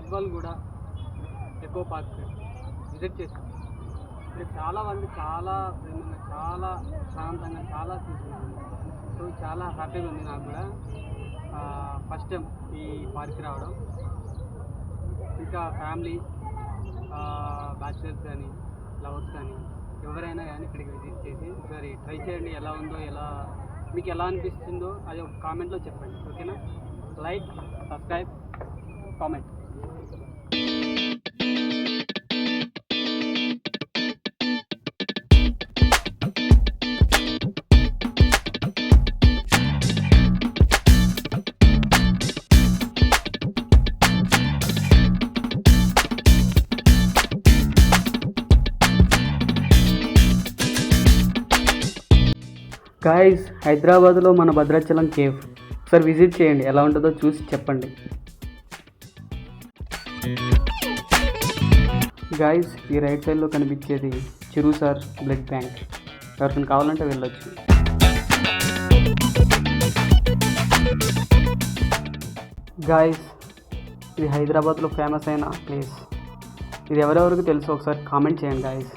రాజ్వాల్ కూడా echo park visit చేశాను. ఇక్కడ చాలా మంది చాలా ప్రేమగా, చాలా శాంతంగా, చాలా చూస్తున్నాను. సో చాలా హ్యాపీగా ఉంది నాకు కూడా. ఫస్ట్ టైం ఈ పార్క్కి రావడం. ఇంకా ఫ్యామిలీ, బ్యాచిలర్స్ కానీ, లవర్స్ కానీ, ఎవరైనా కానీ ఇక్కడికి విజిట్ చేసి ఒకసారి ట్రై చేయండి. ఎలా ఉందో, మీకు ఎలా అనిపిస్తుందో అది ఒక కామెంట్లో చెప్పండి. ఓకేనా? Like, subscribe, comment. గాయ్స్, హైదరాబాద్లో మన భద్రాచలం కేవ్ ఒకసారి విజిట్ చేయండి. ఎలా ఉంటుందో చూసి చెప్పండి. గాయ్స్, ఈ రైట్ సైడ్లో కనిపించేది చిరుసార్ బ్లడ్ బ్యాంక్. ఎవరికైనా కావాలంటే వెళ్ళొచ్చు. గాయ్స్, ఇది హైదరాబాద్లో ఫేమస్ అయిన ప్లేస్. ఇది ఎవరెవరికి తెలుసో ఒకసారి కామెంట్ చేయండి గాయ్స్.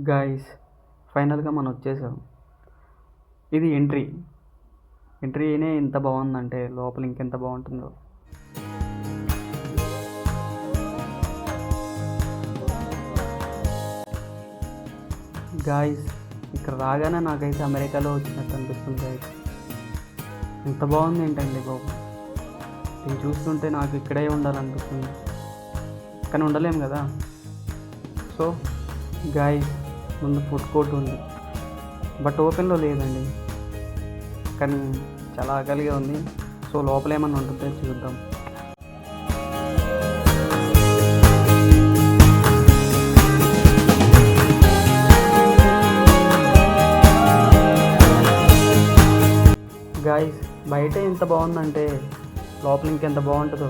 గాయ్స్, ఫైనల్గా మనం వచ్చేసాం. ఇది ఎంట్రీనే ఎంత బాగుందంటే లోపల ఇంకెంత బాగుంటుందో. గాయ్స్, ఇక్కడ రాగానే నాకైతే అమెరికాలో వచ్చినట్టు అనిపిస్తుంది గాయ్స్. ఎంత బాగుంది ఏంటండి బాబు. నేను చూస్తుంటే నాకు ఇక్కడే ఉండాలనిపిస్తుంది, కానీ ఉండలేం కదా. సో గాయ్స్, ముందు ఫుడ్ కోర్ట్ ఉంది, బట్ ఓపెన్లో లేదండి. కానీ చాలా ఆకలిగా ఉంది. సో లోపల ఏమన్నా ఉంటుందో చూద్దాం. గాయ్స్, బయట ఎంత బాగుందంటే లోపల ఇంకెంత బాగుంటుందో.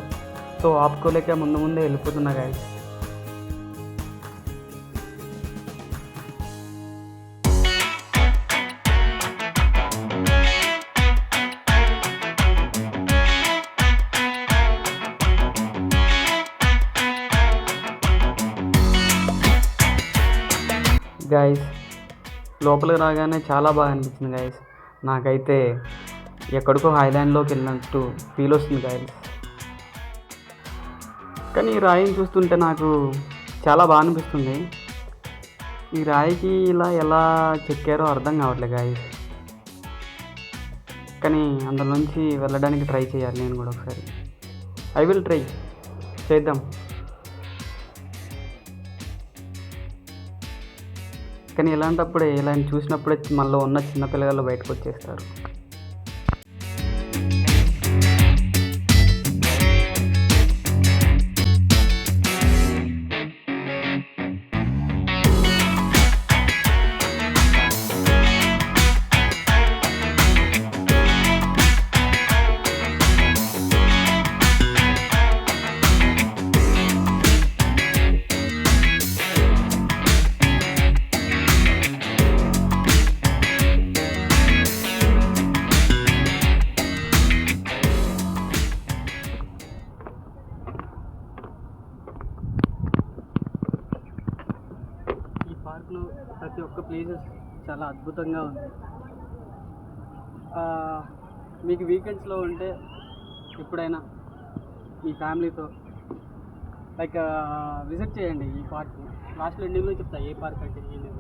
సో ఆపుకోలేక ముందే వెళ్ళిపోతున్నా గాయ్స్. గాయస్, లోపలికి రాగానే చాలా బాగా అనిపించింది గాయస్. నాకైతే ఎక్కడికో ఐలాండ్లోకి వెళ్ళినట్టు ఫీల్ వస్తుంది గాయస్. కానీ ఈ రాయిని చూస్తుంటే నాకు చాలా బాగా అనిపిస్తుంది. ఈ రాయికి ఇలా ఎలా చెక్కారో అర్థం కావట్లేదు గాయస్. కానీ అందులోంచి వెళ్ళడానికి ట్రై చేయాలి నేను కూడా ఒకసారి. ఐ విల్ ట్రై చేద్దాం. కానీ ఇలాంటప్పుడే ఇలా చూసినప్పుడే మనలో ఉన్న చిన్నపిల్లలు బయటకు వచ్చేస్తారు. పార్క్లో ప్రతి ఒక్క ప్లేసెస్ చాలా అద్భుతంగా ఉంది. మీకు వీకెండ్స్లో ఉంటే ఎప్పుడైనా మీ ఫ్యామిలీతో లైక్ విజిట్ చేయండి ఈ పార్క్. లాస్ట్లో ఎండింగ్లో చెప్తా ఏ పార్క్ అంటే ఏంటి.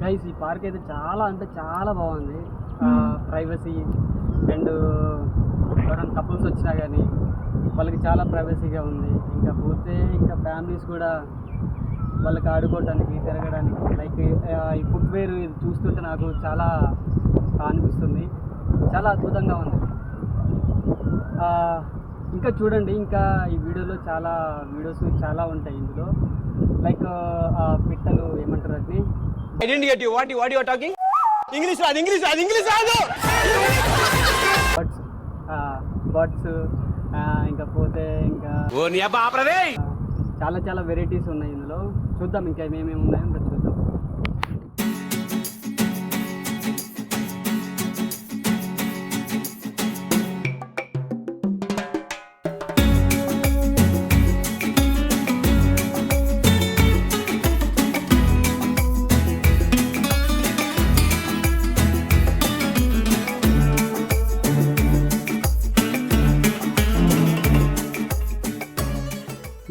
గైస్ ఈ పార్క్ అయితే చాలా అంటే చాలా బాగుంది. ప్రైవసీ అండ్ ఎవరైనా కపుల్స్ వచ్చినా కానీ వాళ్ళకి చాలా ప్రైవసీగా ఉంది. ఇంకా పోతే ఇంకా ఫ్యామిలీస్ కూడా వాళ్ళకి ఆడుకోవడానికి తిరగడానికి లైక్ ఈ ఫుట్వేర్ ఇది చూస్తుంటే నాకు చాలా అనిపిస్తుంది. చాలా అద్భుతంగా ఉంది. ఇంకా చూడండి, ఇంకా ఈ వీడియోలో చాలా వీడియోస్ చాలా ఉంటాయి ఇందులో. లైక్ పిట్టలు ఏమంటారు అది, I didn't get you. What you are talking? English రాదు. బర్డ్స్ ఇంకా పోతే ఇంకా ఓ నీ అబ్బా ఆపరదే. చాలా చాలా వెరైటీస్ ఉన్నాయి ఇందులో. చూద్దాం ఇంకా ఏమేమి ఉన్నాయో ఇంకా చూద్దాం.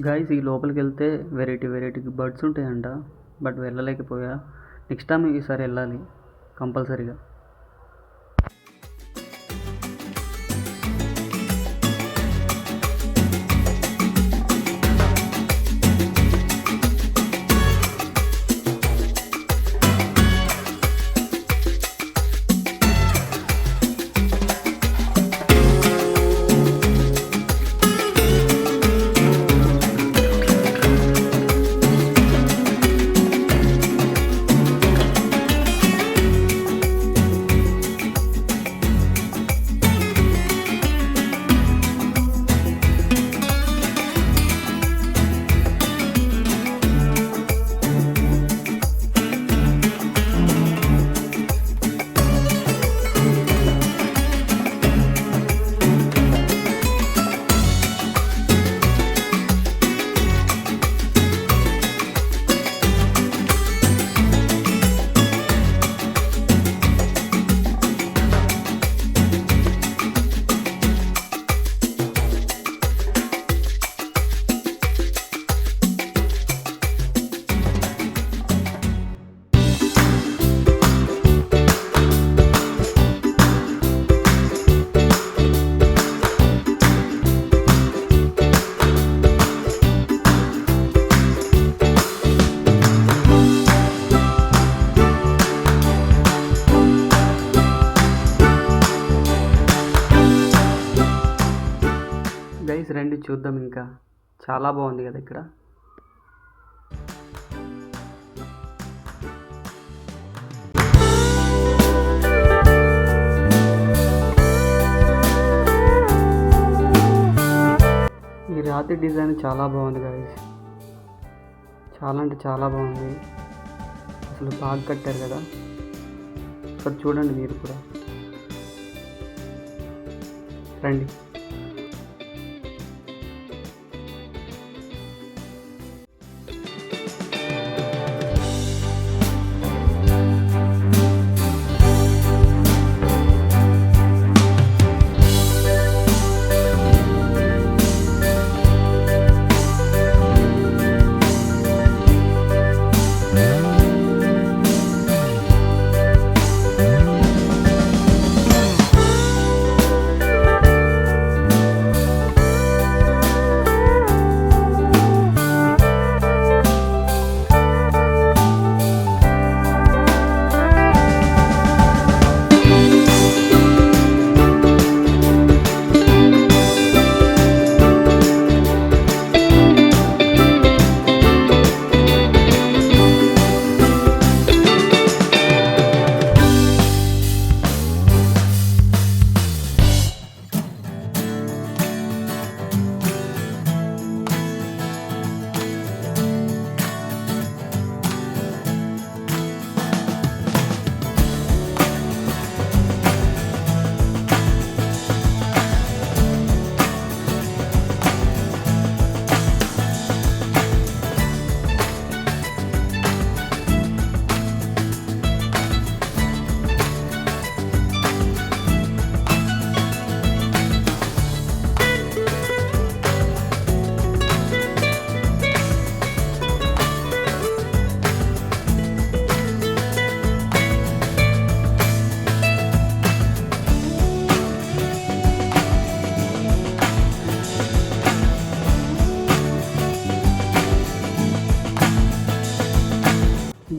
గైస్ ఈ లోపలికి వెళ్తే వెరైటీ బర్డ్స్ ఉంటాయంట, బట్ వెళ్ళలేకపోయా. నెక్స్ట్ టైం ఈసారి వెళ్ళాలి కంపల్సరీగా. గైస్ రండి చూద్దాం, ఇంకా చాలా బాగుంది కదా ఇక్కడ. ఈ రాతి డిజైన్ చాలా బాగుంది గైస్, చాలా అంటే చాలా బాగుంది. అసలు బాగా కట్టారు కదా, ఒకసారి చూడండి మీరు కూడా రండి.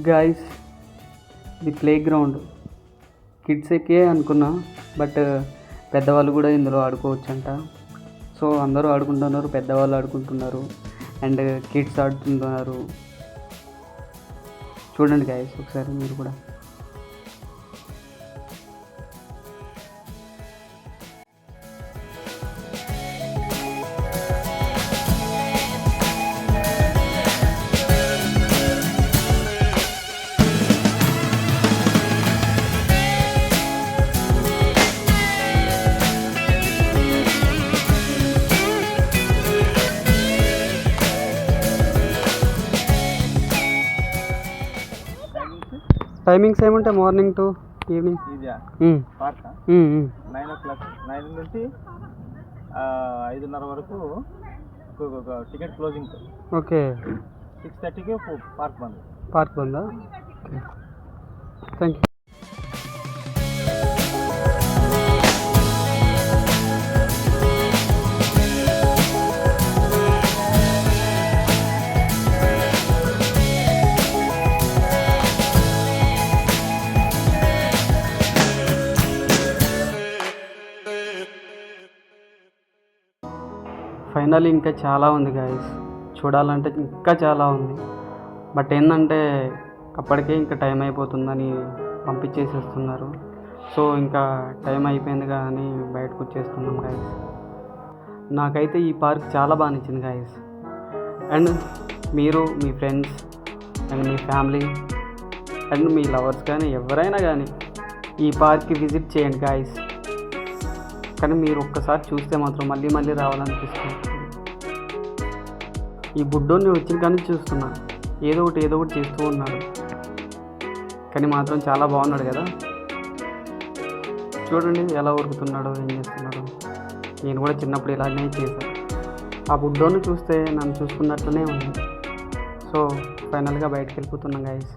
గైస్ ఇది ప్లే గ్రౌండ్, కిడ్స్ ఎక్కే అనుకున్నా, బట్ పెద్దవాళ్ళు కూడా ఇందులో ఆడుకోవచ్చు అంట. సో అందరూ ఆడుకుంటున్నారు, పెద్దవాళ్ళు ఆడుకుంటున్నారు అండ్ కిడ్స్ ఆడుతున్నారు. చూడండి గైస్ ఒకసారి మీరు కూడా. టైమింగ్స్ ఏముంటాయి morning to evening? Park 9 o'clock 9 నుంచి 5:30 వరకు టికెట్ క్లోజింగ్. ఓకే. 6:30కి పార్క్ బందా? Thank you. ఫైనల్లీ ఇంకా చాలా ఉంది గాయస్, చూడాలంటే ఇంకా చాలా ఉంది. బట్ ఏంటంటే అప్పటికే ఇంకా టైం అయిపోతుందని పంపించేసేస్తున్నారు. సో ఇంకా టైం అయిపోయింది కానీ బయటకు వచ్చేస్తున్నాం గాయస్. నాకైతే ఈ పార్క్ చాలా బాగా నచ్చింది గాయస్. అండ్ మీరు మీ ఫ్రెండ్స్ అండ్ మీ ఫ్యామిలీ అండ్ మీ లవర్స్ కానీ ఎవరైనా కానీ ఈ పార్క్కి విజిట్ చేయండి గాయస్. కానీ మీరు ఒక్కసారి చూస్తే మాత్రం మళ్ళీ మళ్ళీ రావాలనిపిస్తుంది. ఈ బుడ్డోని వచ్చిన కానీ చూస్తున్నా, ఏదో ఒకటి చేస్తూ ఉన్నాడు, కానీ మాత్రం చాలా బాగున్నాడు కదా. చూడండి ఎలా ఉరుకుతున్నాడో, ఏం చేస్తున్నాడో. నేను కూడా చిన్నప్పుడు ఇలాగే చేశాను. ఆ బుడ్డోని చూస్తే నన్ను చూసుకున్నట్లనే ఉంది. సో ఫైనల్గా బయటకు వెళ్ళిపోతున్నాం గాయస్.